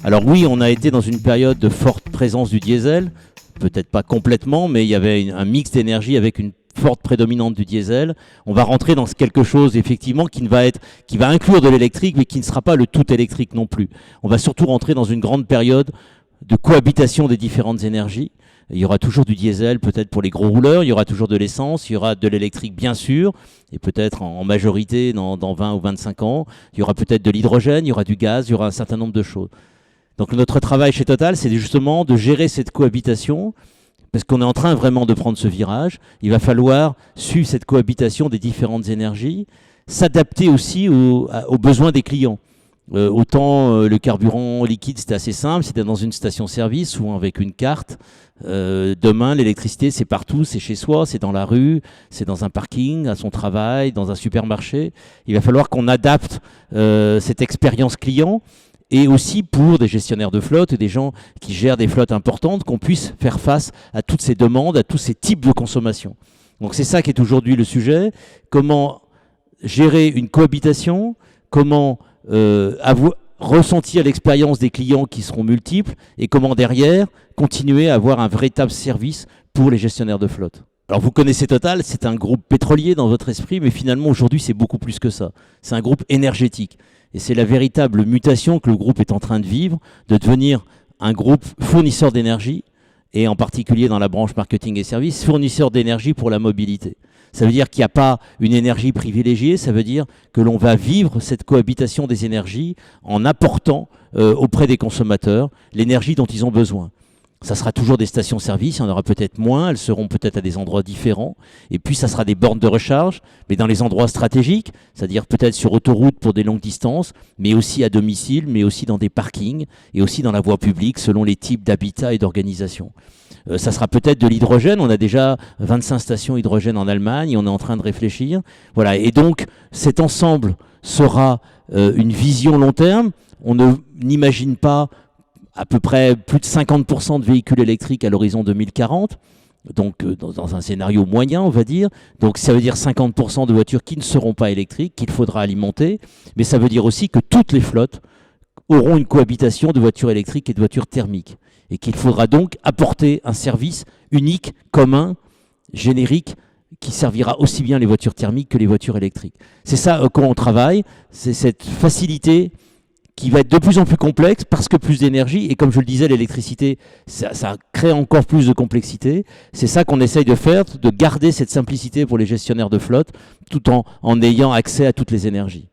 Alors oui, on a été dans une période de forte présence du diesel, peut-être pas complètement, mais il y avait un mix d'énergie avec une forte prédominante du diesel. On va rentrer dans quelque chose effectivement qui va inclure de l'électrique, mais qui ne sera pas le tout électrique non plus. On va surtout rentrer dans une grande période de cohabitation des différentes énergies. Il y aura toujours du diesel, peut-être pour les gros rouleurs, il y aura toujours de l'essence, il y aura de l'électrique bien sûr, et peut-être en majorité dans 20 ou 25 ans. Il y aura peut-être de l'hydrogène, il y aura du gaz, il y aura un certain nombre de choses. Donc notre travail chez Total, c'est justement de gérer cette cohabitation, parce qu'on est en train vraiment de prendre ce virage. Il va falloir suivre cette cohabitation des différentes énergies, s'adapter aussi aux besoins des clients. Autant le carburant liquide, c'était assez simple, c'était dans une station-service, souvent avec une carte. Demain, l'électricité, c'est partout, c'est chez soi, c'est dans la rue, c'est dans un parking, à son travail, dans un supermarché. Il va falloir qu'on adapte cette expérience client, et aussi pour des gestionnaires de flotte et des gens qui gèrent des flottes importantes, qu'on puisse faire face à toutes ces demandes, à tous ces types de consommation. Donc c'est ça qui est aujourd'hui le sujet. Comment gérer une cohabitation, comment ressentir l'expérience des clients qui seront multiples, et comment derrière continuer à avoir un véritable service pour les gestionnaires de flotte. Alors vous connaissez Total, c'est un groupe pétrolier dans votre esprit, mais finalement aujourd'hui c'est beaucoup plus que ça. C'est un groupe énergétique. Et c'est la véritable mutation que le groupe est en train de vivre, de devenir un groupe fournisseur d'énergie, et en particulier dans la branche marketing et services, fournisseur d'énergie pour la mobilité. Ça veut dire qu'il n'y a pas une énergie privilégiée, ça veut dire que l'on va vivre cette cohabitation des énergies en apportant auprès des consommateurs l'énergie dont ils ont besoin. Ça sera toujours des stations-service, il y en aura peut-être moins, elles seront peut-être à des endroits différents. Et puis ça sera des bornes de recharge, mais dans les endroits stratégiques, c'est-à-dire peut-être sur autoroute pour des longues distances, mais aussi à domicile, mais aussi dans des parkings, et aussi dans la voie publique, selon les types d'habitat et d'organisation. Ça sera peut-être de l'hydrogène, on a déjà 25 stations hydrogène en Allemagne, on est en train de réfléchir. Voilà. Et donc cet ensemble sera une vision long terme. On n'imagine pas à peu près plus de 50% de véhicules électriques à l'horizon 2040, donc dans un scénario moyen, on va dire. Donc ça veut dire 50% de voitures qui ne seront pas électriques, qu'il faudra alimenter, mais ça veut dire aussi que toutes les flottes auront une cohabitation de voitures électriques et de voitures thermiques, et qu'il faudra donc apporter un service unique, commun, générique, qui servira aussi bien les voitures thermiques que les voitures électriques. C'est ça comment on travaille, c'est cette facilité qui va être de plus en plus complexe parce que plus d'énergie, et comme je le disais, l'électricité, ça crée encore plus de complexité. C'est ça qu'on essaye de faire, de garder cette simplicité pour les gestionnaires de flotte, tout en ayant accès à toutes les énergies.